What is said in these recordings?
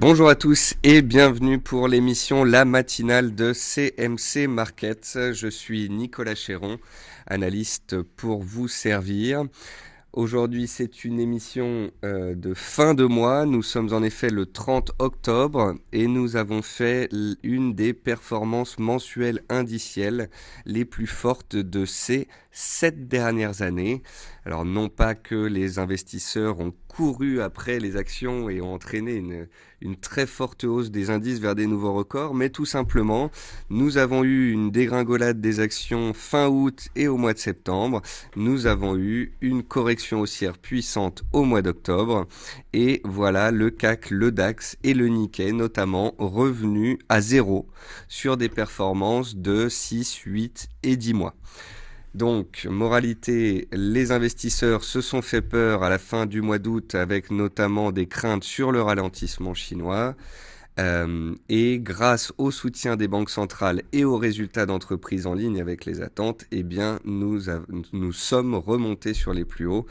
Bonjour à tous et bienvenue pour l'émission La Matinale de CMC Markets. Je suis Nicolas Chéron, analyste pour vous servir. Aujourd'hui, c'est une émission de fin de mois. Nous sommes en effet le 30 octobre et nous avons fait une des performances mensuelles indicielles les plus fortes de ces 7 dernières années. Alors non pas que les investisseurs ont couru après les actions et ont entraîné une très forte hausse des indices vers des nouveaux records, mais tout simplement, nous avons eu une dégringolade des actions fin août et au mois de septembre. Nous avons eu une correction haussière puissante au mois d'octobre. Et voilà le CAC, le DAX et le Nikkei notamment revenus à zéro sur des performances de 6, 8 et 10 mois. Donc, moralité, les investisseurs se sont fait peur à la fin du mois d'août avec notamment des craintes sur le ralentissement chinois. Et grâce au soutien des banques centrales et aux résultats d'entreprises en ligne avec les attentes, eh bien, nous sommes remontés sur les plus hauts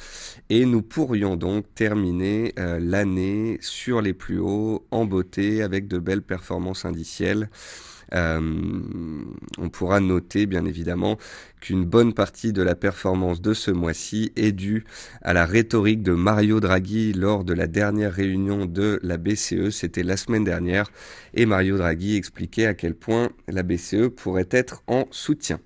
et nous pourrions donc terminer l'année sur les plus hauts en beauté avec de belles performances indicielles. On pourra noter bien évidemment qu'une bonne partie de la performance de ce mois-ci est due à la rhétorique de Mario Draghi lors de la dernière réunion de la BCE, c'était la semaine dernière, et Mario Draghi expliquait à quel point la BCE pourrait être en soutien.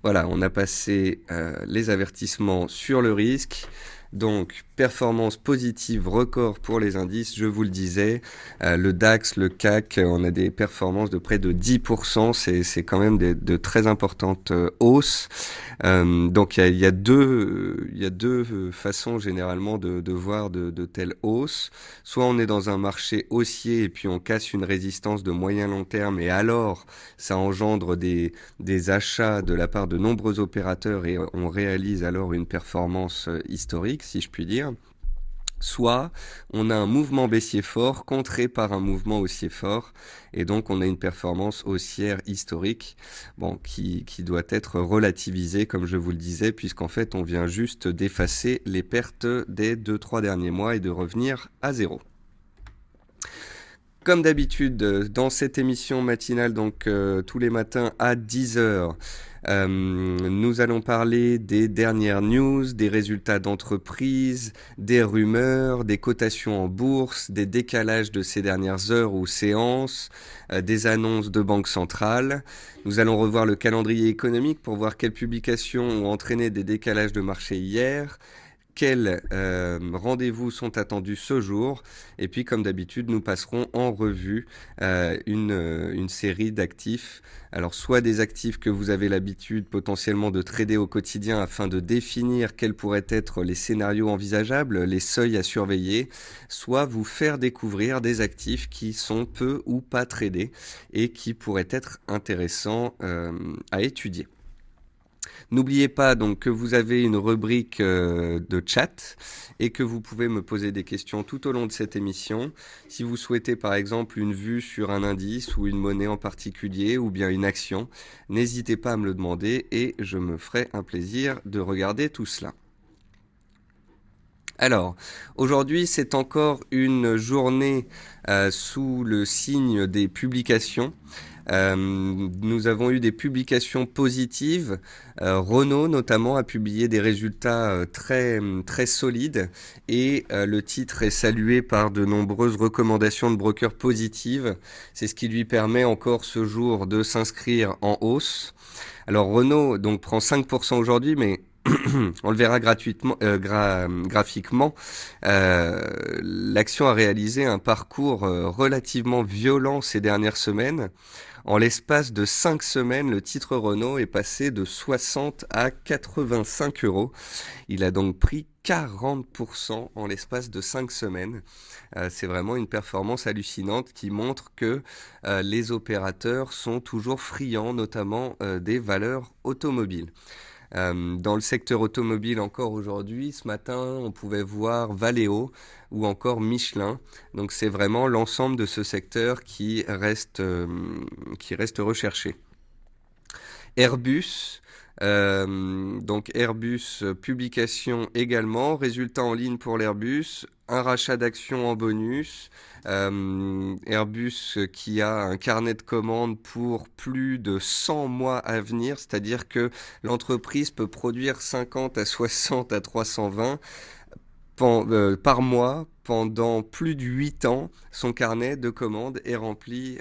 Voilà, on a passé les avertissements sur le risque. Donc, performance positive record pour les indices, je vous le disais. Le DAX, le CAC, on a des performances de près de 10%. C'est quand même de très importantes hausses. Donc, il y a deux façons généralement de voir de telles hausses. Soit on est dans un marché haussier et puis on casse une résistance de moyen long terme et alors ça engendre des achats de la part de nombreux opérateurs et on réalise alors une performance historique, si je puis dire. Soit on a un mouvement baissier fort contré par un mouvement haussier fort et donc on a une performance haussière historique qui doit être relativisée comme je vous le disais puisqu'en fait on vient juste d'effacer les pertes des 2-3 derniers mois et de revenir à zéro. Comme d'habitude, dans cette émission matinale, donc tous les matins à 10h, nous allons parler des dernières news, des résultats d'entreprise, des rumeurs, des cotations en bourse, des décalages de ces dernières heures ou séances, des annonces de banques centrales. Nous allons revoir le calendrier économique pour voir quelles publications ont entraîné des décalages de marché hier. Quels rendez-vous sont attendus ce jour? Et puis, comme d'habitude, nous passerons en revue une série d'actifs. Alors, soit des actifs que vous avez l'habitude potentiellement de trader au quotidien afin de définir quels pourraient être les scénarios envisageables, les seuils à surveiller, soit vous faire découvrir des actifs qui sont peu ou pas tradés et qui pourraient être intéressants à étudier. N'oubliez pas donc que vous avez une rubrique de chat et que vous pouvez me poser des questions tout au long de cette émission. Si vous souhaitez par exemple une vue sur un indice ou une monnaie en particulier ou bien une action, n'hésitez pas à me le demander et je me ferai un plaisir de regarder tout cela. Alors, aujourd'hui, c'est encore une journée sous le signe des publications. Nous avons eu des publications positives. Renault notamment a publié des résultats très solides et le titre est salué par de nombreuses recommandations de brokers positives. C'est ce qui lui permet encore ce jour de s'inscrire en hausse. Alors Renault donc prend 5% aujourd'hui, mais on le verra graphiquement. L'action a réalisé un parcours relativement violent ces dernières semaines. En l'espace de 5 semaines, le titre Renault est passé de 60 à 85 euros. Il a donc pris 40% en l'espace de 5 semaines. C'est vraiment une performance hallucinante qui montre que les opérateurs sont toujours friands, notamment des valeurs automobiles. Dans le secteur automobile encore aujourd'hui, ce matin, on pouvait voir Valeo ou encore Michelin. Donc c'est vraiment l'ensemble de ce secteur qui reste recherché. Airbus Donc Airbus, publication également, résultat en ligne pour l'Airbus, un rachat d'actions en bonus. Airbus qui a un carnet de commandes pour plus de 100 mois à venir, c'est-à-dire que l'entreprise peut produire 50 à 60 à 320 par mois pendant plus de 8 ans. Son carnet de commandes est rempli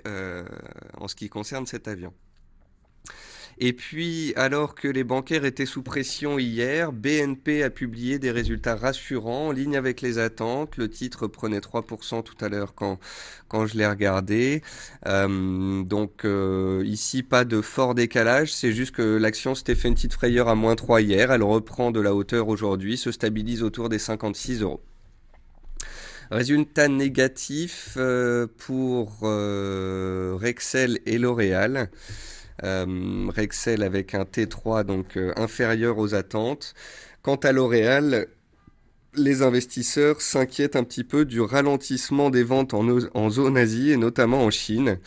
en ce qui concerne cet avion. Et puis, alors que les bancaires étaient sous pression hier, BNP a publié des résultats rassurants, en ligne avec les attentes. Le titre prenait 3% tout à l'heure quand je l'ai regardé. Ici, pas de fort décalage. C'est juste que l'action s'était fait une petite frayeur à -3 hier. Elle reprend de la hauteur aujourd'hui, se stabilise autour des 56 euros. Résultat négatif pour Rexel et L'Oréal. Rexel avec un T3 donc inférieur aux attentes. Quant à L'Oréal, les investisseurs s'inquiètent un petit peu du ralentissement des ventes en zone Asie et notamment en Chine.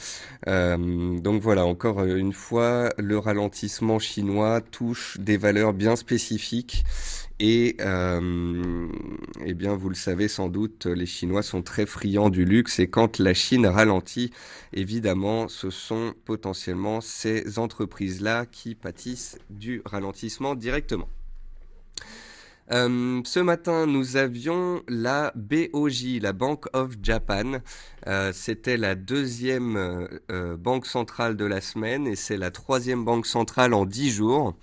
Donc voilà, encore une fois, le ralentissement chinois touche des valeurs bien spécifiques. Et eh bien, vous le savez sans doute, les Chinois sont très friands du luxe et quand la Chine ralentit, évidemment, ce sont potentiellement ces entreprises-là qui pâtissent du ralentissement directement. Ce matin, nous avions la BOJ, la Bank of Japan. C'était la deuxième banque centrale de la semaine et c'est la troisième banque centrale en 10 jours.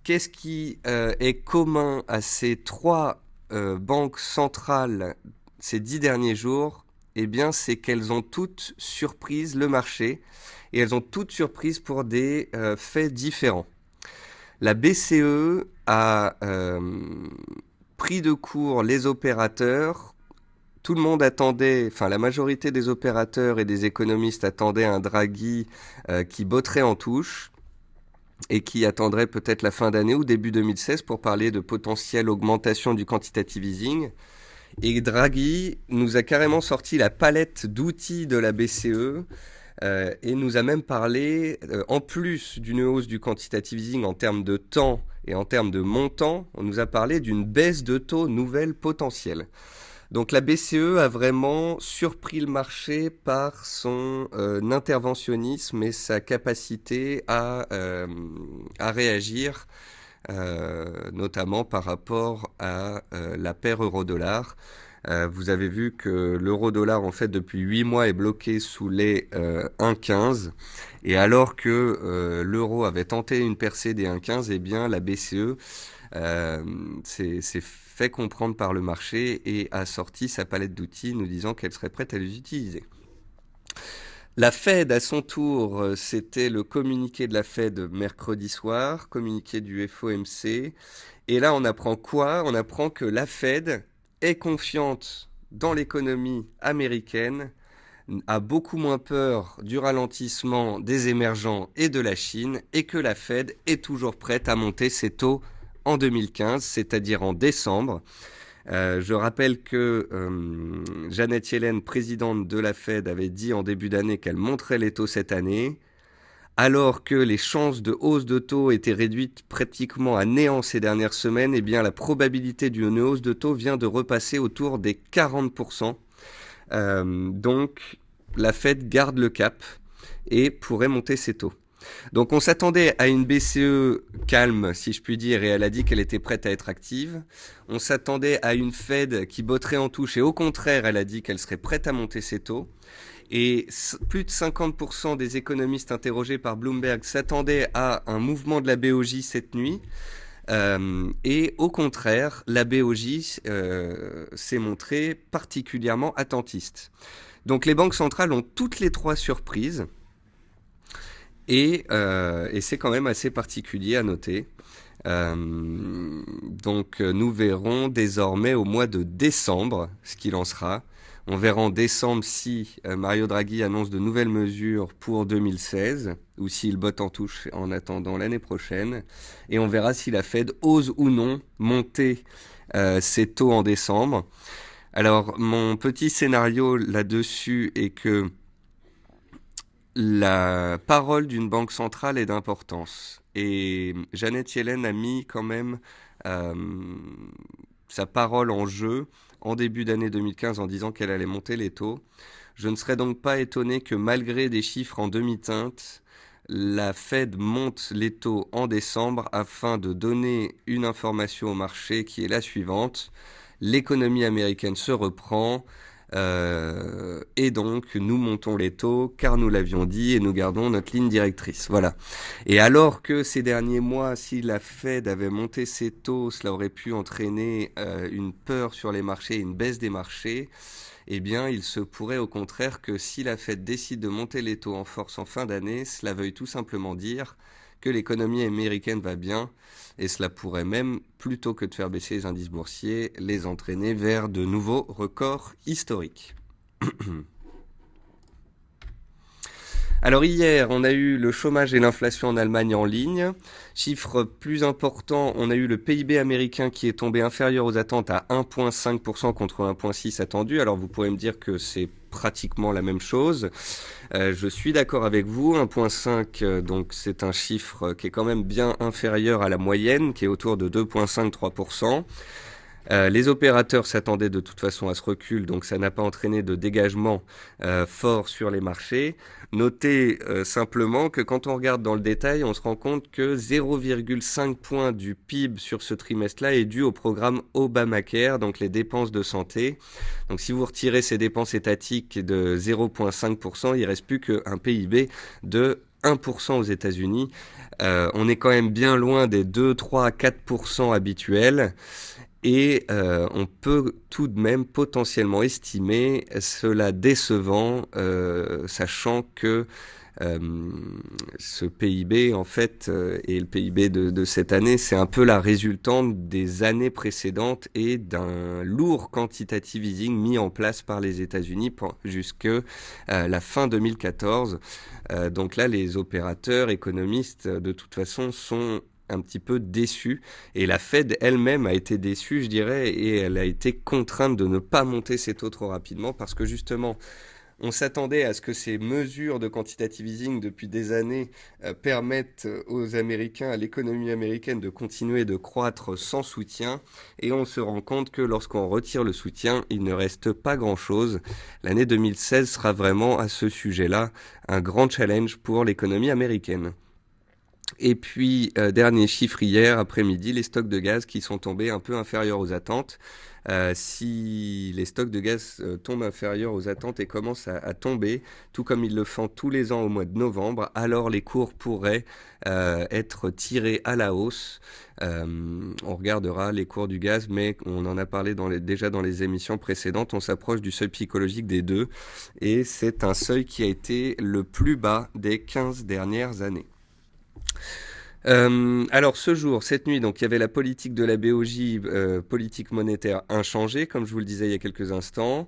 Qu'est-ce qui est commun à ces trois banques centrales ces 10 derniers jours? Eh bien, c'est qu'elles ont toutes surprise le marché et elles ont toutes surprise pour des faits différents. La BCE a pris de court les opérateurs. Tout le monde attendait, enfin la majorité des opérateurs et des économistes attendaient un Draghi qui botterait en touche et qui attendrait peut-être la fin d'année ou début 2016 pour parler de potentielle augmentation du quantitative easing. Et Draghi nous a carrément sorti la palette d'outils de la BCE et nous a même parlé, en plus d'une hausse du quantitative easing en termes de temps et en termes de montant, on nous a parlé d'une baisse de taux nouvelle potentielle. Donc la BCE a vraiment surpris le marché par son interventionnisme et sa capacité à réagir, notamment par rapport à la paire euro-dollar. Vous avez vu que l'euro-dollar, en fait, depuis 8 mois est bloqué sous les 1,15. Et alors que l'euro avait tenté une percée des 1,15, eh bien, la BCE s'est fait comprendre par le marché et a sorti sa palette d'outils nous disant qu'elle serait prête à les utiliser. La Fed, à son tour, c'était le communiqué de la Fed mercredi soir, communiqué du FOMC. Et là, on apprend quoi? On apprend que la Fed est confiante dans l'économie américaine, a beaucoup moins peur du ralentissement des émergents et de la Chine, et que la Fed est toujours prête à monter ses taux en 2015, c'est-à-dire en décembre. Je rappelle que Janet Yellen, présidente de la Fed, avait dit en début d'année qu'elle monterait les taux cette année, alors que les chances de hausse de taux étaient réduites pratiquement à néant ces dernières semaines. Eh bien, la probabilité d'une hausse de taux vient de repasser autour des 40%. Donc, la Fed garde le cap et pourrait monter ses taux. Donc on s'attendait à une BCE calme, si je puis dire, et elle a dit qu'elle était prête à être active. On s'attendait à une Fed qui botterait en touche, et au contraire, elle a dit qu'elle serait prête à monter ses taux. Et plus de 50% des économistes interrogés par Bloomberg s'attendaient à un mouvement de la BOJ cette nuit. Et au contraire, la BOJ s'est montrée particulièrement attentiste. Donc les banques centrales ont toutes les trois surprises. Et c'est quand même assez particulier à noter. Donc nous verrons désormais au mois de décembre ce qu'il en sera. On verra en décembre si Mario Draghi annonce de nouvelles mesures pour 2016 ou s'il botte en touche en attendant l'année prochaine. Et on verra si la Fed ose ou non monter ses taux en décembre. Alors mon petit scénario là-dessus est que la parole d'une banque centrale est d'importance. et Janet Yellen a mis quand même euh, sa parole en jeu en début d'année 2015 en disant qu'elle allait monter les taux. Je ne serais donc pas étonné que malgré des chiffres en demi-teinte, la Fed monte les taux en décembre afin de donner une information au marché qui est la suivante. L'économie américaine se reprend et donc nous montons les taux car nous l'avions dit et nous gardons notre ligne directrice. Voilà. Et alors que ces derniers mois, si la Fed avait monté ses taux, cela aurait pu entraîner une peur sur les marchés, une baisse des marchés, eh bien, il se pourrait au contraire que si la Fed décide de monter les taux en force en fin d'année, cela veuille tout simplement dire que l'économie américaine va bien, et cela pourrait même, plutôt que de faire baisser les indices boursiers, les entraîner vers de nouveaux records historiques. Alors hier, on a eu le chômage et l'inflation en Allemagne en ligne. Chiffre plus important, on a eu le PIB américain qui est tombé inférieur aux attentes à 1,5% contre 1,6% attendu. Alors vous pourrez me dire que c'est pratiquement la même chose. Je suis d'accord avec vous, 1,5, donc c'est un chiffre qui est quand même bien inférieur à la moyenne, qui est autour de 2,5-3%. Les opérateurs s'attendaient de toute façon à ce recul, donc ça n'a pas entraîné de dégagement fort sur les marchés. Notez simplement que quand on regarde dans le détail, on se rend compte que 0,5 points du PIB sur ce trimestre-là est dû au programme Obamacare, donc les dépenses de santé. Donc si vous retirez ces dépenses étatiques de 0,5%, il ne reste plus qu'un PIB de 1% aux États-Unis. On est quand même bien loin des 2, 3, 4% habituels. Et on peut tout de même potentiellement estimer cela décevant, sachant que ce PIB, en fait, et le PIB de cette année, c'est un peu la résultante des années précédentes et d'un lourd quantitative easing mis en place par les États-Unis jusque la fin 2014. Donc là, les opérateurs économistes, de toute façon, sont un petit peu déçue, et la Fed elle-même a été déçue, je dirais, et elle a été contrainte de ne pas monter ses taux trop rapidement parce que justement on s'attendait à ce que ces mesures de quantitative easing depuis des années permettent aux Américains, à l'économie américaine de continuer de croître sans soutien, et on se rend compte que lorsqu'on retire le soutien, il ne reste pas grand-chose. L'année 2016 sera vraiment à ce sujet-là un grand challenge pour l'économie américaine. Et puis, dernier chiffre hier après-midi, les stocks de gaz qui sont tombés un peu inférieurs aux attentes. Si les stocks de gaz tombent inférieurs aux attentes et commencent à tomber, tout comme ils le font tous les ans au mois de novembre, alors les cours pourraient être tirés à la hausse. On regardera les cours du gaz, mais on en a parlé déjà dans les émissions précédentes. On s'approche du seuil psychologique des 2, et c'est un seuil qui a été le plus bas des 15 dernières années. Alors ce jour, cette nuit, donc il y avait la politique de la BOJ, politique monétaire inchangée, comme je vous le disais il y a quelques instants.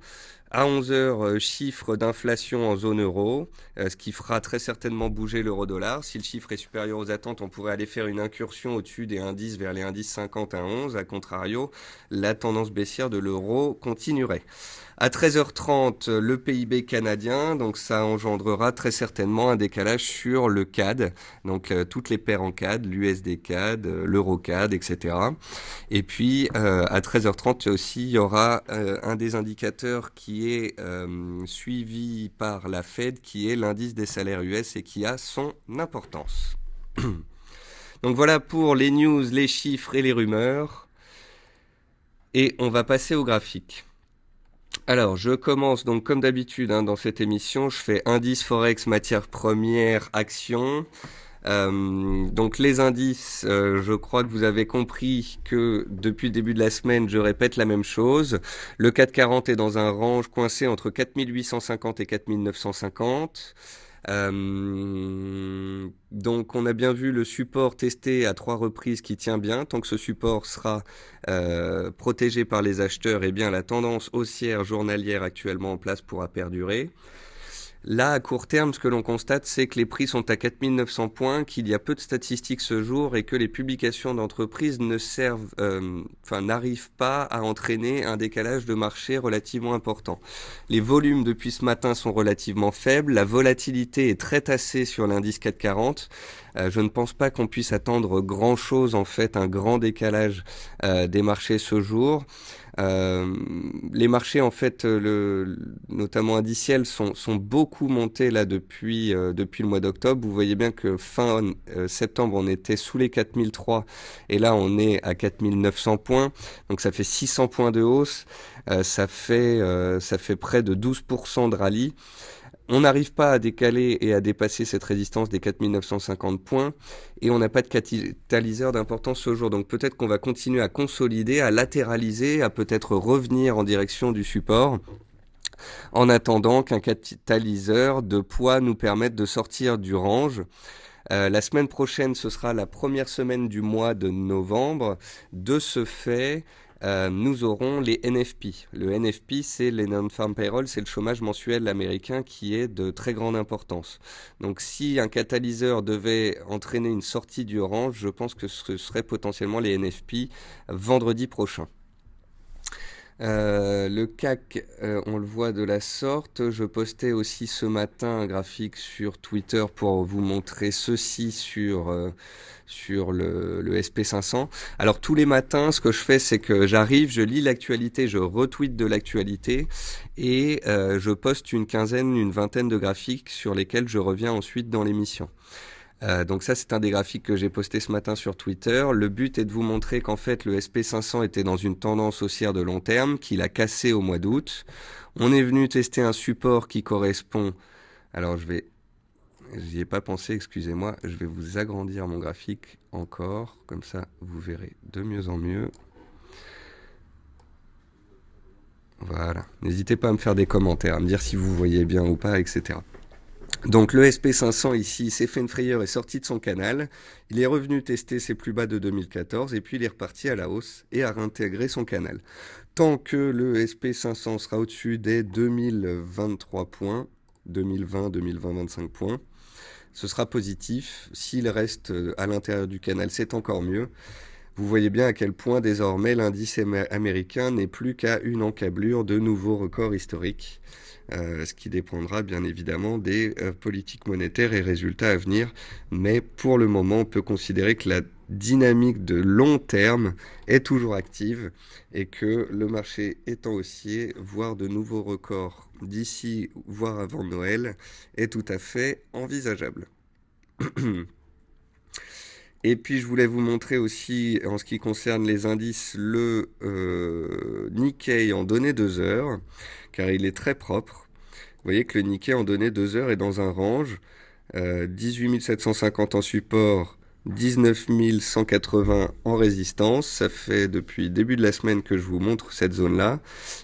À 11 heures, chiffre d'inflation en zone euro, ce qui fera très certainement bouger l'euro-dollar. Si le chiffre est supérieur aux attentes, on pourrait aller faire une incursion au-dessus des indices vers les indices 50 à 11. A contrario, la tendance baissière de l'euro continuerait. À 13h30, le PIB canadien, donc ça engendrera très certainement un décalage sur le CAD, donc toutes les paires en CAD, l'USD CAD, l'Euro CAD, etc. Et puis à 13h30 aussi, il y aura un des indicateurs qui est suivi par la Fed, qui est l'indice des salaires US et qui a son importance. Donc voilà pour les news, les chiffres et les rumeurs. Et on va passer au graphique. Alors, je commence donc comme d'habitude dans cette émission, je fais indice forex, matières premières, actions. Donc les indices, je crois que vous avez compris que depuis le début de la semaine, je répète la même chose. Le CAC 40 est dans un range coincé entre 4850 et 4950. Donc on a bien vu le support testé à 3 reprises qui tient bien. Tant que ce support sera protégé par les acheteurs, eh bien la tendance haussière journalière actuellement en place pourra perdurer. Là, à court terme, ce que l'on constate, c'est que les prix sont à 4900 points, qu'il y a peu de statistiques ce jour et que les publications d'entreprises n'arrivent pas à entraîner un décalage de marché relativement important. Les volumes depuis ce matin sont relativement faibles, la volatilité est très tassée sur l'indice 440. Je ne pense pas qu'on puisse attendre grand-chose, en fait, un grand décalage des marchés ce jour. Les marchés, en fait, notamment indiciels, sont beaucoup montés là depuis le mois d'octobre. Vous voyez bien que fin septembre, on était sous les 4003 et là, on est à 4900 points. Donc, ça fait 600 points de hausse. Ça fait près de 12% de rallye. On n'arrive pas à décaler et à dépasser cette résistance des 4950 points et on n'a pas de catalyseur d'importance ce jour. Donc peut-être qu'on va continuer à consolider, à latéraliser, à peut-être revenir en direction du support en attendant qu'un catalyseur de poids nous permette de sortir du range. La semaine prochaine, ce sera la première semaine du mois de novembre. De ce fait, nous aurons les NFP. Le NFP, c'est les Non-Farm Payroll, c'est le chômage mensuel américain qui est de très grande importance. Donc si un catalyseur devait entraîner une sortie du range, je pense que ce serait potentiellement les NFP vendredi prochain. Le CAC, on le voit de la sorte. Je postais aussi ce matin un graphique sur Twitter pour vous montrer ceci sur le SP500. Alors tous les matins, ce que je fais, c'est que j'arrive, je lis l'actualité, je retweete de l'actualité et je poste une vingtaine de graphiques sur lesquels je reviens ensuite dans l'émission. Donc ça, c'est un des graphiques que j'ai posté ce matin sur Twitter. Le but est de vous montrer qu'en fait, le SP500 était dans une tendance haussière de long terme, qu'il a cassé au mois d'août. On est venu tester un support qui correspond... Alors, j'y ai pas pensé, excusez-moi. Je vais vous agrandir mon graphique encore. Comme ça, vous verrez de mieux en mieux. Voilà. N'hésitez pas à me faire des commentaires, à me dire si vous voyez bien ou pas, etc. Donc le SP500 ici s'est fait une frayeur et sorti de son canal. Il est revenu tester ses plus bas de 2014 et puis il est reparti à la hausse et a réintégré son canal. Tant que le SP500 sera au-dessus des 2023 points, 2020-25 points, ce sera positif. S'il reste à l'intérieur du canal, c'est encore mieux. Vous voyez bien à quel point désormais l'indice américain n'est plus qu'à une encablure de nouveaux records historiques. Ce qui dépendra bien évidemment des politiques monétaires et résultats à venir. Mais pour le moment, on peut considérer que la dynamique de long terme est toujours active et que le marché étant haussier, voire de nouveaux records d'ici, voire avant Noël, est tout à fait envisageable. Et puis je voulais vous montrer aussi, en ce qui concerne les indices, le Nikkei en données 2 heures, car il est très propre. Vous voyez que le Nikkei en données 2 heures est dans un range, 18 750 en support, 19 180 en résistance. Ça fait depuis le début de la semaine que je vous montre cette zone-là.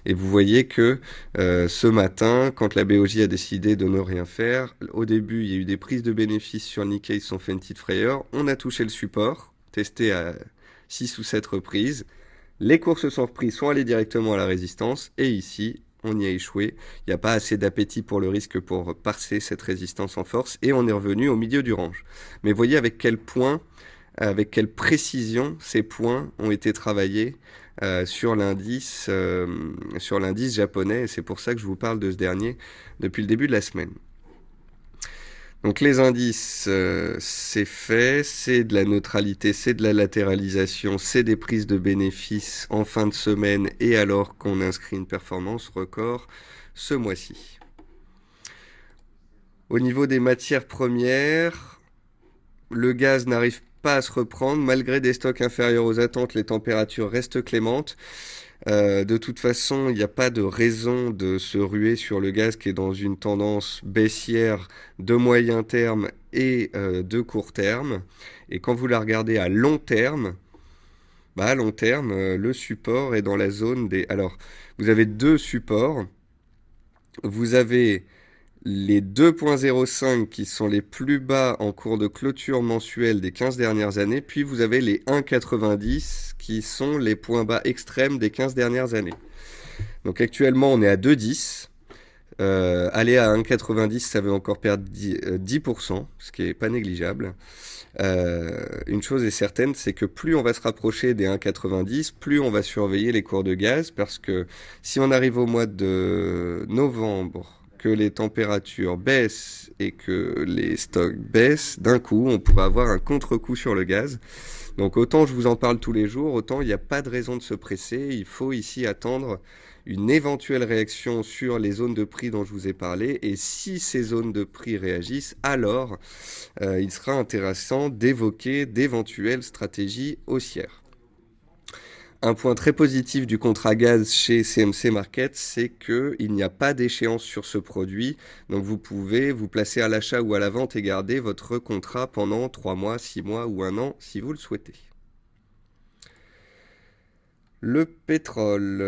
Et vous voyez que ce matin, quand la BOJ a décidé de ne rien faire, au début, il y a eu des prises de bénéfices sur le Nikkei, ils se sont fait une petite frayeur. On a touché le support, testé à 6 ou 7 reprises. Les cours se sont repris, sont allés directement à la résistance. Et ici, on y a échoué. Il n'y a pas assez d'appétit pour le risque pour passer cette résistance en force et on est revenu au milieu du range. Mais voyez avec quel précision ces points ont été travaillés sur l'indice japonais et c'est pour ça que je vous parle de ce dernier depuis le début de la semaine. Donc les indices, c'est fait, c'est de la neutralité, c'est de la latéralisation, c'est des prises de bénéfices en fin de semaine et alors qu'on inscrit une performance record ce mois-ci. Au niveau des matières premières, le gaz n'arrive pas à se reprendre. Malgré des stocks inférieurs aux attentes, les températures restent clémentes. De toute façon, il n'y a pas de raison de se ruer sur le gaz qui est dans une tendance baissière de moyen terme et de court terme. Et quand vous la regardez à long terme, le support est dans la zone des... Alors, vous avez deux supports. Vous avez les 2.05 qui sont les plus bas en cours de clôture mensuelle des 15 dernières années, puis vous avez les 1,90 qui sont les points bas extrêmes des 15 dernières années. Donc actuellement on est à 2,10. Aller à 1,90, ça veut encore perdre 10%, ce qui est pas négligeable. Une chose est certaine, c'est que plus on va se rapprocher des 1,90, plus on va surveiller les cours de gaz, parce que si on arrive au mois de novembre, que les températures baissent et que les stocks baissent, d'un coup, on pourra avoir un contre-coup sur le gaz. Donc autant je vous en parle tous les jours, autant il n'y a pas de raison de se presser. Il faut ici attendre une éventuelle réaction sur les zones de prix dont je vous ai parlé. Et si ces zones de prix réagissent, alors il sera intéressant d'évoquer d'éventuelles stratégies haussières. Un point très positif du contrat gaz chez CMC Market, c'est qu'il n'y a pas d'échéance sur ce produit. Donc vous pouvez vous placer à l'achat ou à la vente et garder votre contrat pendant 3 mois, 6 mois ou 1 an si vous le souhaitez. Le pétrole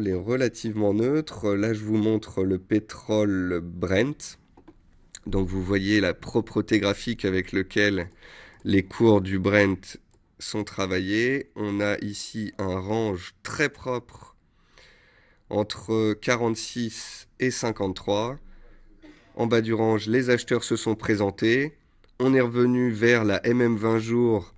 est relativement neutre. Là, je vous montre le pétrole Brent. Donc vous voyez la propreté graphique avec laquelle les cours du Brent sont travaillés. On a ici un range très propre entre 46 et 53. En bas du range, les acheteurs se sont présentés. On est revenu vers la MM20 jours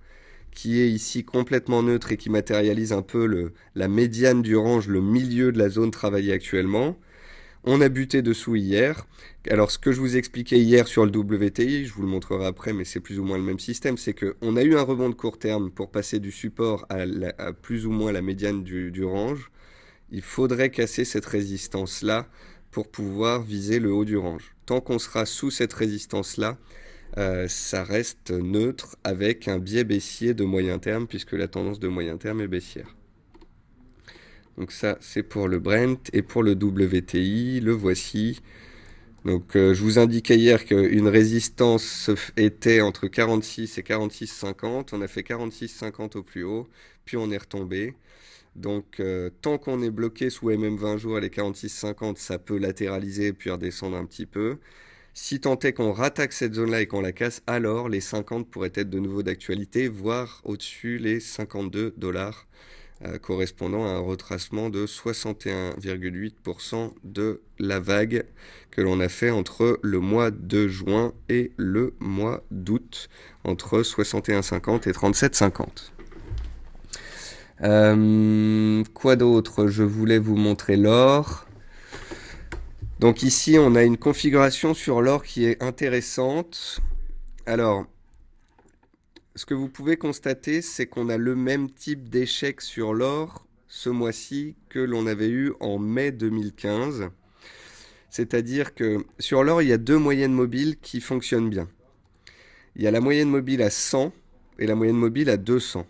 qui est ici complètement neutre et qui matérialise un peu la médiane du range, le milieu de la zone travaillée actuellement. On a buté dessous hier. Alors ce que je vous expliquais hier sur le WTI, je vous le montrerai après, mais c'est plus ou moins le même système, c'est qu'on a eu un rebond de court terme pour passer du support à plus ou moins la médiane du range. Il faudrait casser cette résistance-là pour pouvoir viser le haut du range. Tant qu'on sera sous cette résistance-là, ça reste neutre avec un biais baissier de moyen terme, puisque la tendance de moyen terme est baissière. Donc ça, c'est pour le Brent. Et pour le WTI, le voici. Donc je vous indiquais hier qu'une résistance était entre 46 et 46,50. On a fait 46,50 au plus haut, puis on est retombé. Donc tant qu'on est bloqué sous MM20 jours, les 46,50, ça peut latéraliser puis redescendre un petit peu. Si tant est qu'on rattaque cette zone-là et qu'on la casse, alors les 50 pourraient être de nouveau d'actualité, voire au-dessus les 52 dollars. Correspondant à un retracement de 61,8% de la vague que l'on a fait entre le mois de juin et le mois d'août, entre 61,50 et 37,50. Quoi d'autre? Je voulais vous montrer l'or. Donc ici, on a une configuration sur l'or qui est intéressante. Alors, ce que vous pouvez constater, c'est qu'on a le même type d'échec sur l'or ce mois-ci que l'on avait eu en mai 2015. C'est-à-dire que sur l'or, il y a deux moyennes mobiles qui fonctionnent bien. Il y a la moyenne mobile à 100 et la moyenne mobile à 200.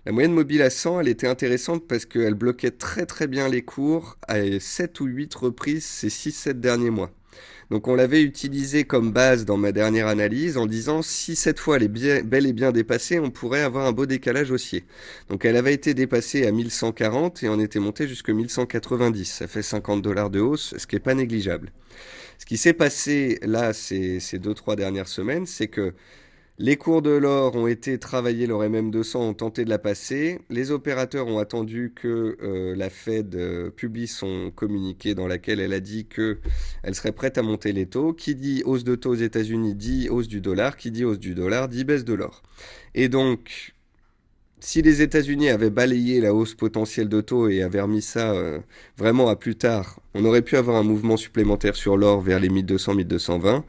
La moyenne mobile à 100, elle était intéressante parce qu'elle bloquait très très bien les cours à 7 ou 8 reprises ces 6-7 derniers mois. Donc on l'avait utilisé comme base dans ma dernière analyse en disant si cette fois elle est bel et bien dépassée, on pourrait avoir un beau décalage haussier. Donc elle avait été dépassée à 1140 et on était monté jusqu'à 1190. Ça fait 50 dollars de hausse, ce qui n'est pas négligeable. Ce qui s'est passé là ces 2-3 dernières semaines, c'est que les cours de l'or ont été travaillés, leur MM200 ont tenté de la passer. Les opérateurs ont attendu que la Fed publie son communiqué dans lequel elle a dit qu'elle serait prête à monter les taux. Qui dit hausse de taux aux États-Unis dit hausse du dollar. Qui dit hausse du dollar dit baisse de l'or. Et donc, si les États-Unis avaient balayé la hausse potentielle de taux et avaient remis ça vraiment à plus tard, on aurait pu avoir un mouvement supplémentaire sur l'or vers les 1200-1220.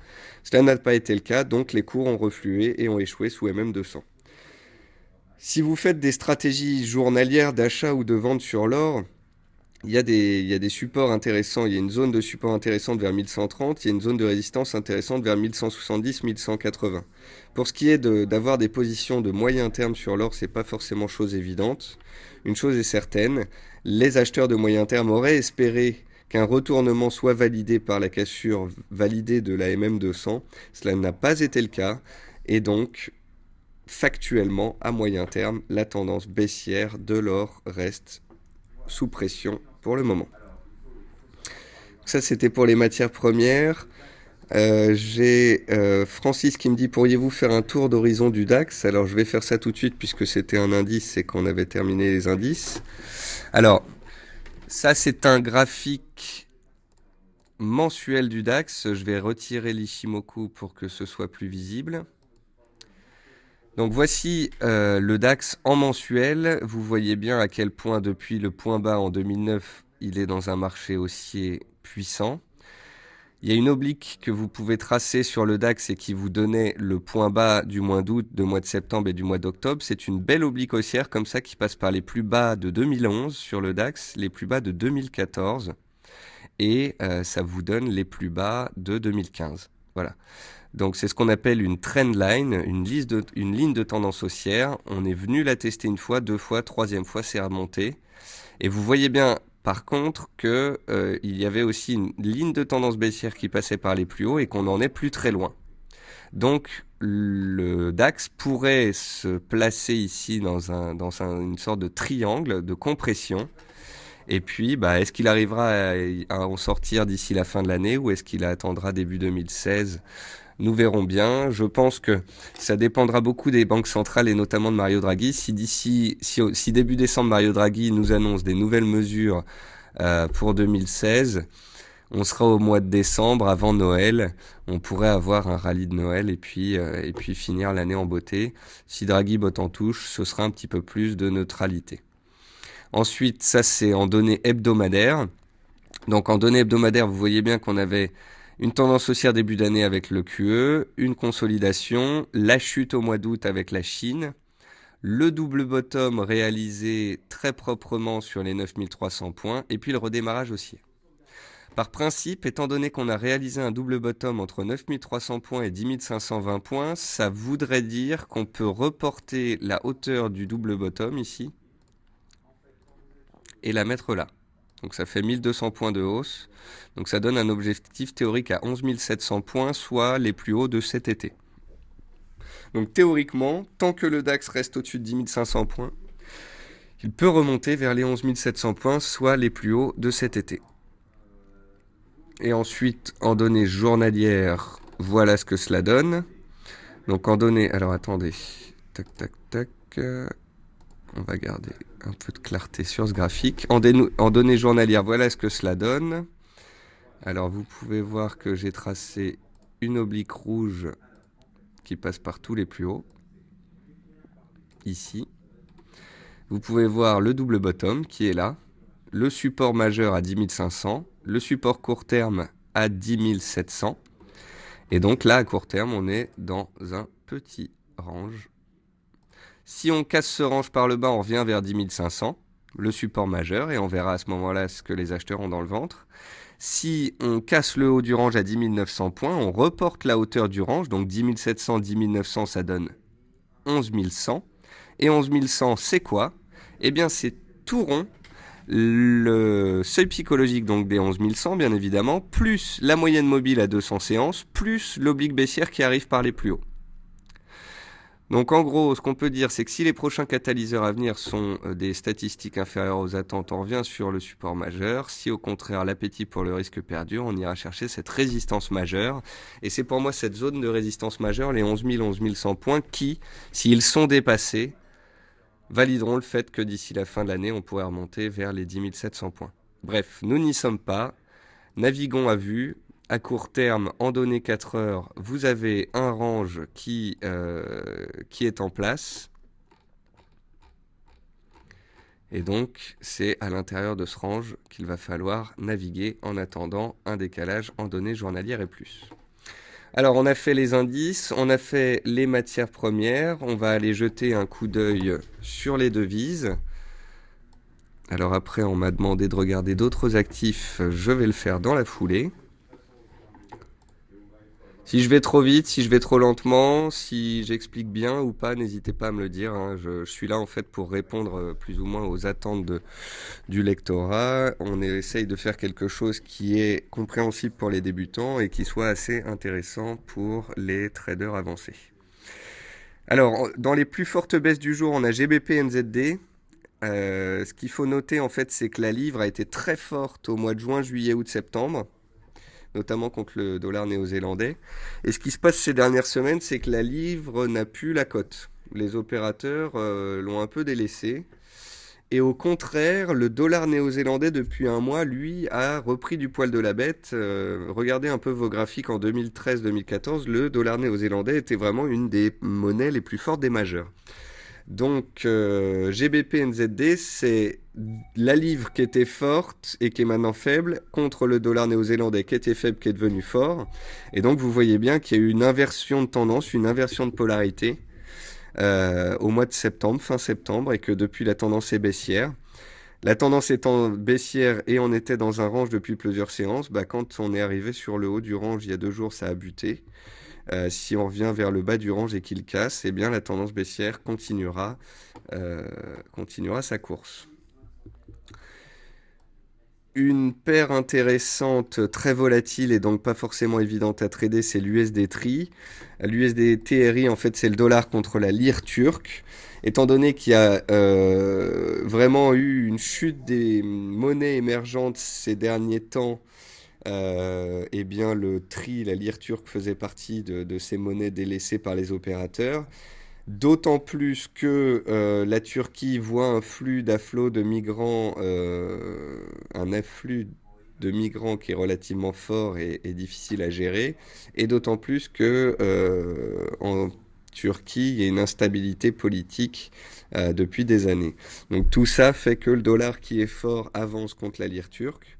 Cela n'a pas été le cas, donc les cours ont reflué et ont échoué sous MM200. Si vous faites des stratégies journalières d'achat ou de vente sur l'or, il y a des supports intéressants. Il y a une zone de support intéressante vers 1130, il y a une zone de résistance intéressante vers 1170-1180. Pour ce qui est d'avoir des positions de moyen terme sur l'or, c'est pas forcément chose évidente. Une chose est certaine, les acheteurs de moyen terme auraient espéré qu'un retournement soit validé par la cassure validée de la MM200. Cela n'a pas été le cas. Et donc, factuellement, à moyen terme, la tendance baissière de l'or reste sous pression pour le moment. Ça, c'était pour les matières premières. J'ai Francis qui me dit pourriez-vous faire un tour d'horizon du DAX? Alors je vais faire ça tout de suite puisque c'était un indice et qu'on avait terminé les indices. Alors ça c'est un graphique mensuel du DAX. Je vais retirer l'Ichimoku pour que ce soit plus visible. Donc voici le DAX en mensuel. Vous voyez bien à quel point depuis le point bas en 2009, il est dans un marché haussier puissant. Il y a une oblique que vous pouvez tracer sur le DAX et qui vous donnait le point bas du mois d'août, du mois de septembre et du mois d'octobre. C'est une belle oblique haussière comme ça qui passe par les plus bas de 2011 sur le DAX, les plus bas de 2014 et ça vous donne les plus bas de 2015. Voilà. Donc c'est ce qu'on appelle une trend line, une ligne de tendance haussière. On est venu la tester une fois, deux fois, troisième fois, c'est remonté. Et vous voyez bien par contre que il y avait aussi une ligne de tendance baissière qui passait par les plus hauts et qu'on n'en est plus très loin. Donc le DAX pourrait se placer ici dans une sorte de triangle de compression. Et puis, est-ce qu'il arrivera à en sortir d'ici la fin de l'année ou est-ce qu'il attendra début 2016 ? Nous verrons bien. Je pense que ça dépendra beaucoup des banques centrales et notamment de Mario Draghi. Si début décembre, Mario Draghi nous annonce des nouvelles mesures pour 2016, on sera au mois de décembre, avant Noël. On pourrait avoir un rallye de Noël et puis finir l'année en beauté. Si Draghi botte en touche, ce sera un petit peu plus de neutralité. Ensuite, ça c'est en données hebdomadaires. Donc en données hebdomadaires, vous voyez bien qu'on avait une tendance haussière début d'année avec le QE, une consolidation, la chute au mois d'août avec la Chine, le double bottom réalisé très proprement sur les 9300 points, et puis le redémarrage haussier. Par principe, étant donné qu'on a réalisé un double bottom entre 9300 points et 10520 points, ça voudrait dire qu'on peut reporter la hauteur du double bottom ici, et la mettre là. Donc ça fait 1200 points de hausse. Donc ça donne un objectif théorique à 11 700 points, soit les plus hauts de cet été. Donc théoriquement, tant que le DAX reste au-dessus de 10 500 points, il peut remonter vers les 11 700 points, soit les plus hauts de cet été. Et ensuite, en données journalières, voilà ce que cela donne. Donc en données... Alors attendez. Tac, tac, tac. On va garder un peu de clarté sur ce graphique. En données journalières, voilà ce que cela donne. Alors vous pouvez voir que j'ai tracé une oblique rouge qui passe par tous les plus hauts. Ici. Vous pouvez voir le double bottom qui est là. Le support majeur à 10 500. Le support court terme à 10 700. Et donc là, à court terme, on est dans un petit range. Si on casse ce range par le bas, on revient vers 10 500, le support majeur, et on verra à ce moment-là ce que les acheteurs ont dans le ventre. Si on casse le haut du range à 10 900 points, on reporte la hauteur du range, donc 10 700, 10 900, ça donne 11 100. Et 11 100, c'est quoi ? Eh bien, c'est tout rond, le seuil psychologique donc des 11 100, bien évidemment, plus la moyenne mobile à 200 séances, plus l'oblique baissière qui arrive par les plus hauts. Donc en gros, ce qu'on peut dire, c'est que si les prochains catalyseurs à venir sont des statistiques inférieures aux attentes, on revient sur le support majeur. Si au contraire l'appétit pour le risque perdure, on ira chercher cette résistance majeure. Et c'est pour moi cette zone de résistance majeure, les 11 100 points, qui, s'ils sont dépassés, valideront le fait que d'ici la fin de l'année, on pourrait remonter vers les 10 700 points. Bref, nous n'y sommes pas. Naviguons à vue. À court terme, en données 4 heures, vous avez un range qui est en place. Et donc, c'est à l'intérieur de ce range qu'il va falloir naviguer en attendant un décalage en données journalières et plus. Alors, on a fait les indices, on a fait les matières premières. On va aller jeter un coup d'œil sur les devises. Alors après, on m'a demandé de regarder d'autres actifs. Je vais le faire dans la foulée. Si je vais trop vite, si je vais trop lentement, si j'explique bien ou pas, n'hésitez pas à me le dire. Je suis là en fait pour répondre plus ou moins aux attentes du lectorat. On essaye de faire quelque chose qui est compréhensible pour les débutants et qui soit assez intéressant pour les traders avancés. Alors, dans les plus fortes baisses du jour, on a GBP NZD. Ce qu'il faut noter en fait, c'est que la livre a été très forte au mois de juin, juillet, août, septembre, notamment contre le dollar néo-zélandais. Et ce qui se passe ces dernières semaines, c'est que la livre n'a plus la cote. Les opérateurs l'ont un peu délaissée. Et au contraire, le dollar néo-zélandais, depuis un mois, lui, a repris du poil de la bête. Regardez un peu vos graphiques en 2013-2014, le dollar néo-zélandais était vraiment une des monnaies les plus fortes des majeures. Donc, GBP NZD, c'est la livre qui était forte et qui est maintenant faible contre le dollar néo-zélandais qui était faible, qui est devenu fort. Et donc, vous voyez bien qu'il y a eu une inversion de tendance, une inversion de polarité au mois de septembre, fin septembre, et que depuis, la tendance est baissière. La tendance étant baissière et on était dans un range depuis plusieurs séances, bah, quand on est arrivé sur le haut du range il y a 2 jours, ça a buté. Si on revient vers le bas du range et qu'il casse, eh bien la tendance baissière continuera sa course. Une paire intéressante, très volatile et donc pas forcément évidente à trader, c'est l'USD TRI. L'USD TRI, en fait, c'est le dollar contre la lire turque. Étant donné qu'il y a vraiment eu une chute des monnaies émergentes ces derniers temps, eh bien le TRI, la lire turque, faisait partie de ces monnaies délaissées par les opérateurs. D'autant plus que la Turquie voit un flux d'afflux de migrants, un afflux de migrants qui est relativement fort et difficile à gérer, et d'autant plus que en Turquie, il y a une instabilité politique depuis des années. Donc tout ça fait que le dollar qui est fort avance contre la lire turque.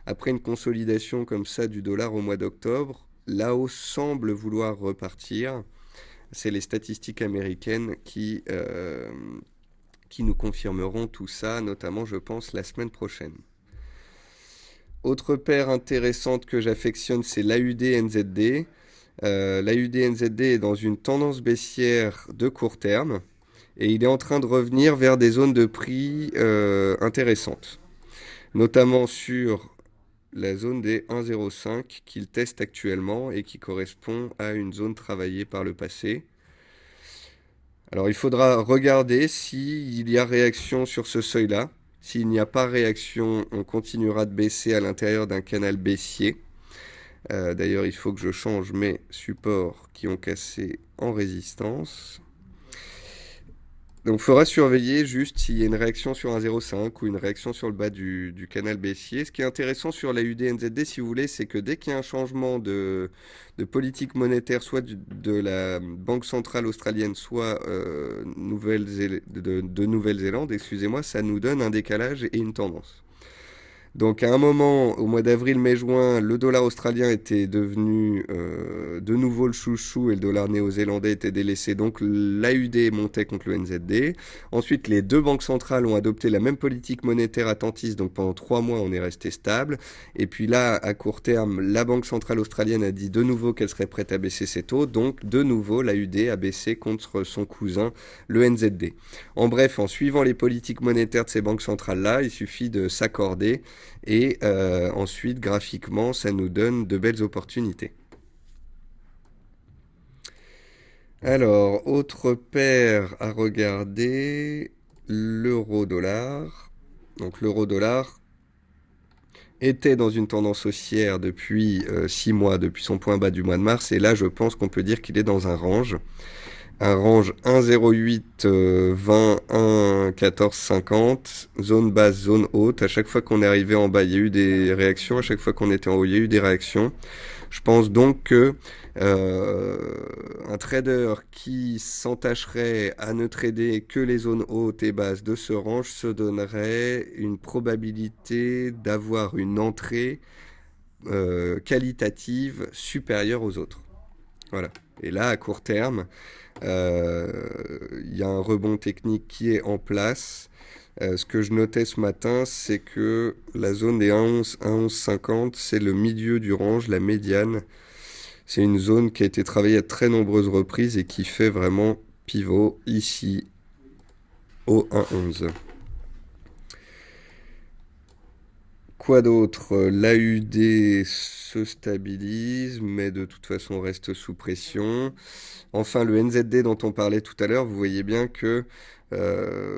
Après une consolidation comme ça du dollar au mois d'octobre, la hausse semble vouloir repartir. C'est les statistiques américaines qui nous confirmeront tout ça, notamment, je pense, la semaine prochaine. Autre paire intéressante que j'affectionne, c'est l'AUD-NZD. L'AUD-NZD est dans une tendance baissière de court terme et il est en train de revenir vers des zones de prix intéressantes, notamment sur la zone des 1,05 qu'il teste actuellement et qui correspond à une zone travaillée par le passé. Alors il faudra regarder s'il y a réaction sur ce seuil-là. S'il n'y a pas réaction, on continuera de baisser à l'intérieur d'un canal baissier. D'ailleurs, il faut que je change mes supports qui ont cassé en résistance. Donc il faudra surveiller juste s'il y a une réaction sur un 0,5 ou une réaction sur le bas du canal baissier. Ce qui est intéressant sur la UDNZD, si vous voulez, c'est que dès qu'il y a un changement de politique monétaire, soit de la Banque centrale australienne, soit de Nouvelle-Zélande, excusez-moi, ça nous donne un décalage et une tendance. Donc à un moment, au mois d'avril, mai, juin, le dollar australien était devenu de nouveau le chouchou et le dollar néo-zélandais était délaissé. Donc l'AUD montait contre le NZD. Ensuite, les deux banques centrales ont adopté la même politique monétaire attentiste. Donc pendant 3 mois, on est resté stable. Et puis là, à court terme, la Banque centrale australienne a dit de nouveau qu'elle serait prête à baisser ses taux. Donc de nouveau, l'AUD a baissé contre son cousin, le NZD. En bref, en suivant les politiques monétaires de ces banques centrales-là, il suffit de s'accorder. Et ensuite, graphiquement, ça nous donne de belles opportunités. Alors, autre paire à regarder, l'euro-dollar. Donc l'euro-dollar était dans une tendance haussière depuis 6 mois, depuis son point bas du mois de mars. Et là, je pense qu'on peut dire qu'il est dans un range. Un range 1,08, 20, 1, 14, 50, zone basse, zone haute. À chaque fois qu'on est arrivé en bas, il y a eu des réactions. À chaque fois qu'on était en haut, il y a eu des réactions. Je pense donc que un trader qui s'entacherait à ne trader que les zones hautes et basses de ce range se donnerait une probabilité d'avoir une entrée qualitative supérieure aux autres. Voilà. Et là, à court terme, il y a un rebond technique qui est en place. Ce que je notais ce matin, c'est que la zone des 1,11, 1,1150, c'est le milieu du range, la médiane. C'est une zone qui a été travaillée à très nombreuses reprises et qui fait vraiment pivot ici au 1,11. Quoi d'autre? L'AUD se stabilise, mais de toute façon reste sous pression. Enfin, le NZD dont on parlait tout à l'heure, vous voyez bien que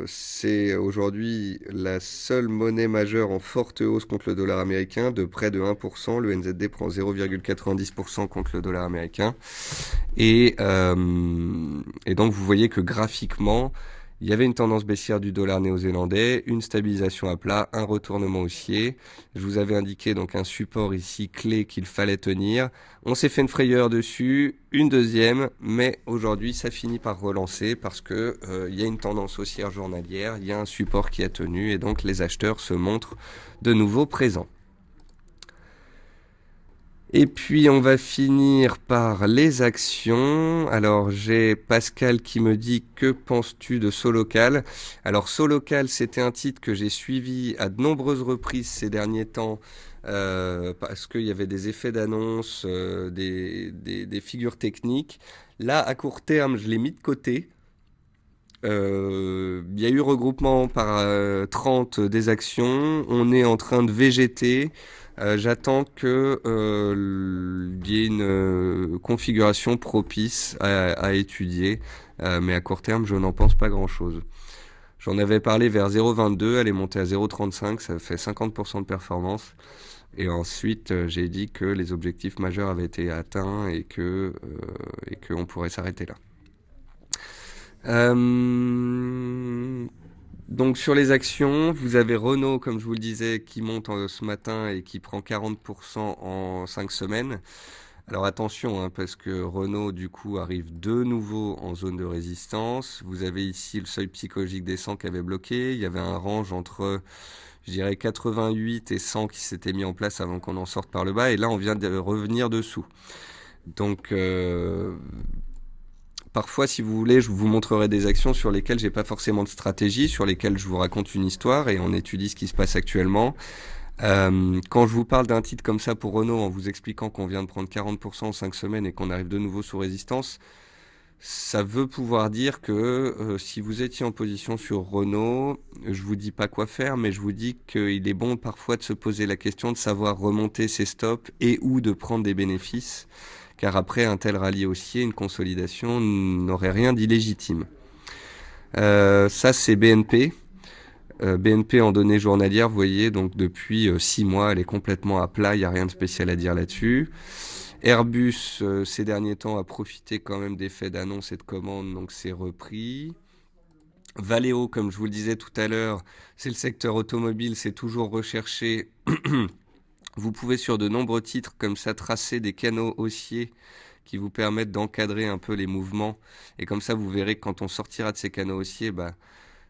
c'est aujourd'hui la seule monnaie majeure en forte hausse contre le dollar américain, de près de 1%. Le NZD prend 0,90% contre le dollar américain. Et donc vous voyez que graphiquement, Il y avait une tendance baissière du dollar néo-zélandais, une stabilisation à plat, un retournement haussier. Je vous avais indiqué donc un support ici clé qu'il fallait tenir. On s'est fait une frayeur dessus, une deuxième, mais aujourd'hui ça finit par relancer parce que il y a une tendance haussière journalière, il y a un support qui a tenu et donc les acheteurs se montrent de nouveau présents. Et puis on va finir par les actions. Alors j'ai Pascal qui me dit que penses-tu de Solocal? Alors Solocal, c'était un titre que j'ai suivi à de nombreuses reprises ces derniers temps parce qu'il y avait des effets d'annonce, des figures techniques. Là, à court terme, je l'ai mis de côté. Il y a eu regroupement par 30 des actions. On est en train de végéter. J'attends que il y ait une configuration propice à étudier, mais à court terme, je n'en pense pas grand-chose. J'en avais parlé vers 0,22, elle est montée à 0,35, ça fait 50% de performance. Et ensuite, j'ai dit que les objectifs majeurs avaient été atteints et qu'on pourrait s'arrêter là. Donc sur les actions, vous avez Renault, comme je vous le disais, qui monte ce matin et qui prend 40% en 5 semaines. Alors attention, hein, parce que Renault, du coup, arrive de nouveau en zone de résistance. Vous avez ici le seuil psychologique des 100 qui avait bloqué. Il y avait un range entre, je dirais, 88 et 100 qui s'était mis en place avant qu'on en sorte par le bas. Et là, on vient de revenir dessous. Donc... Parfois, si vous voulez, je vous montrerai des actions sur lesquelles j'ai pas forcément de stratégie, sur lesquelles je vous raconte une histoire et on étudie ce qui se passe actuellement. Quand je vous parle d'un titre comme ça pour Renault, en vous expliquant qu'on vient de prendre 40% en 5 semaines et qu'on arrive de nouveau sous résistance, ça veut pouvoir dire que si vous étiez en position sur Renault, je vous dis pas quoi faire, mais je vous dis qu'il est bon parfois de se poser la question de savoir remonter ses stops et ou de prendre des bénéfices. Car après un tel rallye haussier, une consolidation n'aurait rien d'illégitime. Ça, c'est BNP. BNP en données journalières, vous voyez, donc depuis 6 mois, elle est complètement à plat, il n'y a rien de spécial à dire là-dessus. Airbus, ces derniers temps, a profité quand même des faits d'annonce et de commandes, donc c'est repris. Valeo, comme je vous le disais tout à l'heure, c'est le secteur automobile, c'est toujours recherché. Vous pouvez sur de nombreux titres comme ça tracer des canaux haussiers qui vous permettent d'encadrer un peu les mouvements. Et comme ça, vous verrez que quand on sortira de ces canaux haussiers,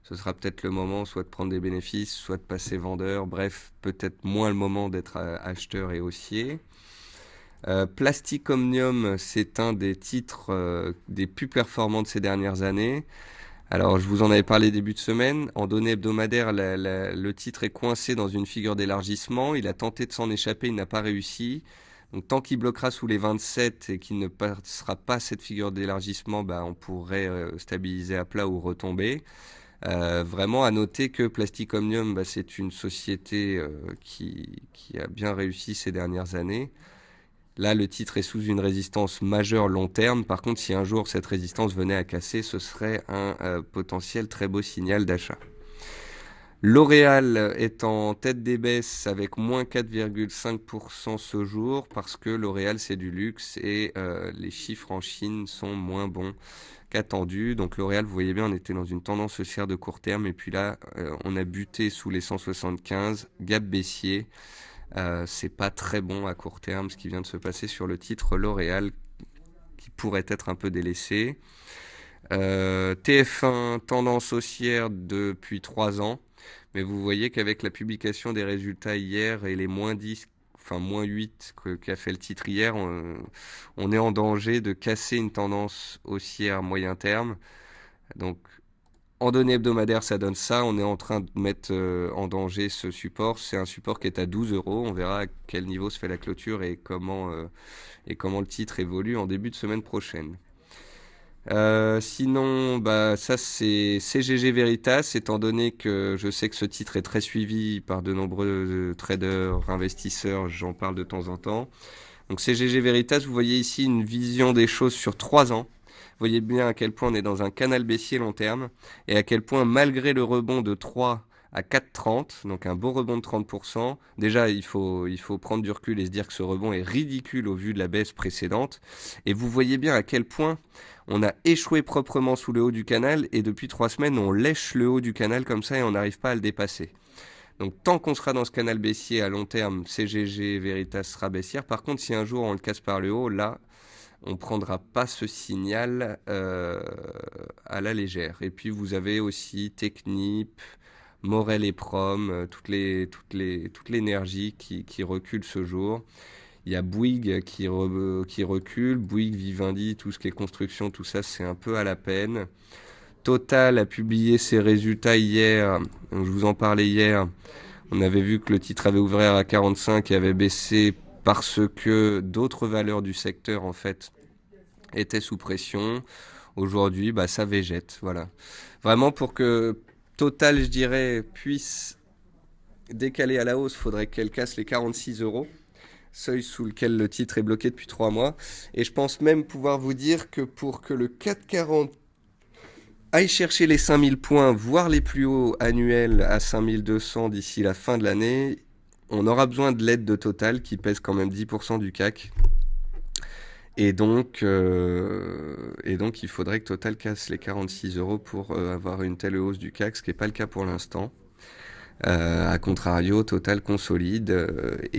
ce sera peut-être le moment soit de prendre des bénéfices, soit de passer vendeur. Bref, peut-être moins le moment d'être acheteur et haussier. Plastic Omnium, c'est un des titres des plus performants de ces dernières années. Alors, je vous en avais parlé début de semaine. En données hebdomadaires, le titre est coincé dans une figure d'élargissement. Il a tenté de s'en échapper, il n'a pas réussi. Donc, tant qu'il bloquera sous les 27 et qu'il ne passera pas cette figure d'élargissement, on pourrait stabiliser à plat ou retomber. Vraiment, à noter que Plastic Omnium, c'est une société qui a bien réussi ces dernières années. Là, le titre est sous une résistance majeure long terme. Par contre, si un jour cette résistance venait à casser, ce serait un potentiel très beau signal d'achat. L'Oréal est en tête des baisses avec moins 4,5% ce jour parce que L'Oréal c'est du luxe et les chiffres en Chine sont moins bons qu'attendus. Donc L'Oréal, vous voyez bien, on était dans une tendance haussière de court terme et puis là, on a buté sous les 175, gap baissier. C'est pas très bon à court terme ce qui vient de se passer sur le titre L'Oréal qui pourrait être un peu délaissé. TF1 tendance haussière depuis 3 ans, mais vous voyez qu'avec la publication des résultats hier et les moins 10, enfin moins 8 qu'a fait le titre hier, on est en danger de casser une tendance haussière moyen terme. Donc en données hebdomadaires, ça donne ça. On est en train de mettre en danger ce support. C'est un support qui est à 12 euros. On verra à quel niveau se fait la clôture et comment le titre évolue en début de semaine prochaine. Sinon, ça c'est CGG Veritas, étant donné que je sais que ce titre est très suivi par de nombreux traders, investisseurs, j'en parle de temps en temps. Donc CGG Veritas, vous voyez ici une vision des choses sur 3 ans. Vous voyez bien à quel point on est dans un canal baissier long terme et à quel point malgré le rebond de 3 à 4,30, donc un beau rebond de 30%. Déjà, il faut prendre du recul et se dire que ce rebond est ridicule au vu de la baisse précédente. Et vous voyez bien à quel point on a échoué proprement sous le haut du canal et depuis 3 semaines, on lèche le haut du canal comme ça et on n'arrive pas à le dépasser. Donc tant qu'on sera dans ce canal baissier à long terme, CGG, Veritas sera baissière. Par contre, si un jour on le casse par le haut, là, on ne prendra pas ce signal à la légère. Et puis vous avez aussi Technip, Morel et Prom, toute l'énergie qui recule ce jour. Il y a Bouygues qui recule, Bouygues, Vivendi, tout ce qui est construction, tout ça c'est un peu à la peine. Total a publié ses résultats hier, je vous en parlais hier. On avait vu que le titre avait ouvert à 45 et avait baissé parce que d'autres valeurs du secteur en fait étaient sous pression. Aujourd'hui, ça végète, voilà. Vraiment pour que Total, je dirais, puisse décaler à la hausse, il faudrait qu'elle casse les 46 euros, seuil sous lequel le titre est bloqué depuis 3 mois. Et je pense même pouvoir vous dire que pour que le 440 aille chercher les 5000 points, voire les plus hauts annuels à 5200 d'ici la fin de l'année, on aura besoin de l'aide de Total qui pèse quand même 10% du CAC. Et donc, il faudrait que Total casse les 46 euros pour avoir une telle hausse du CAC, ce qui n'est pas le cas pour l'instant. A contrario, Total consolide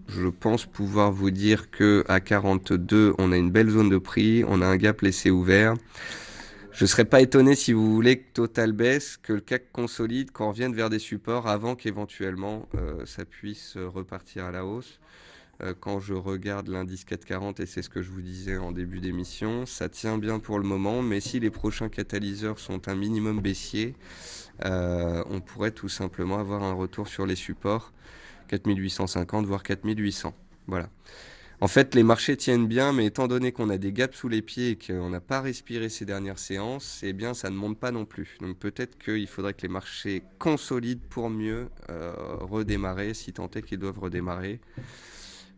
je pense pouvoir vous dire que à 42, on a une belle zone de prix, on a un gap laissé ouvert. Je ne serais pas étonné si vous voulez que Total baisse, que le CAC consolide, qu'on revienne vers des supports avant qu'éventuellement ça puisse repartir à la hausse. Quand je regarde l'indice 440, et c'est ce que je vous disais en début d'émission, ça tient bien pour le moment, mais si les prochains catalyseurs sont un minimum baissier, on pourrait tout simplement avoir un retour sur les supports 4850 voire 4800. Voilà. En fait, les marchés tiennent bien, mais étant donné qu'on a des gaps sous les pieds et qu'on n'a pas respiré ces dernières séances, eh bien, ça ne monte pas non plus. Donc peut-être qu'il faudrait que les marchés consolident pour mieux redémarrer, si tant est qu'ils doivent redémarrer.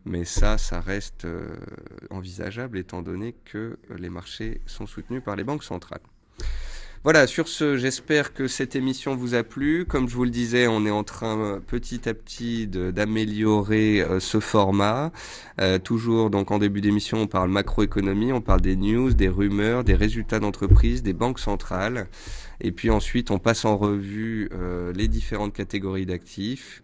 Mais ça reste envisageable étant donné que les marchés sont soutenus par les banques centrales. Voilà, sur ce, j'espère que cette émission vous a plu. Comme je vous le disais, on est en train petit à petit d'améliorer ce format. Toujours, donc en début d'émission, on parle macroéconomie, on parle des news, des rumeurs, des résultats d'entreprise, des banques centrales. Et puis ensuite, on passe en revue les différentes catégories d'actifs.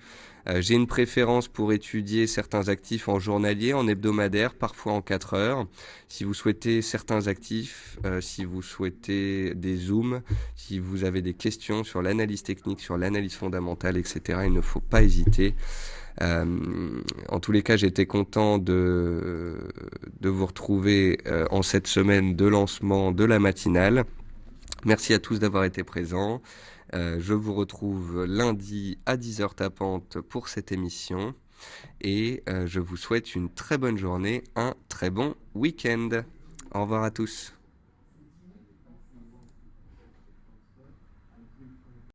J'ai une préférence pour étudier certains actifs en journalier, en hebdomadaire, parfois en 4 heures. Si vous souhaitez certains actifs, si vous souhaitez des zooms, si vous avez des questions sur l'analyse technique, sur l'analyse fondamentale, etc., il ne faut pas hésiter. En tous les cas, j'étais content de vous retrouver en cette semaine de lancement de la matinale. Merci à tous d'avoir été présents. Je vous retrouve lundi à 10h tapante pour cette émission et je vous souhaite une très bonne journée, un très bon week-end. Au revoir à tous.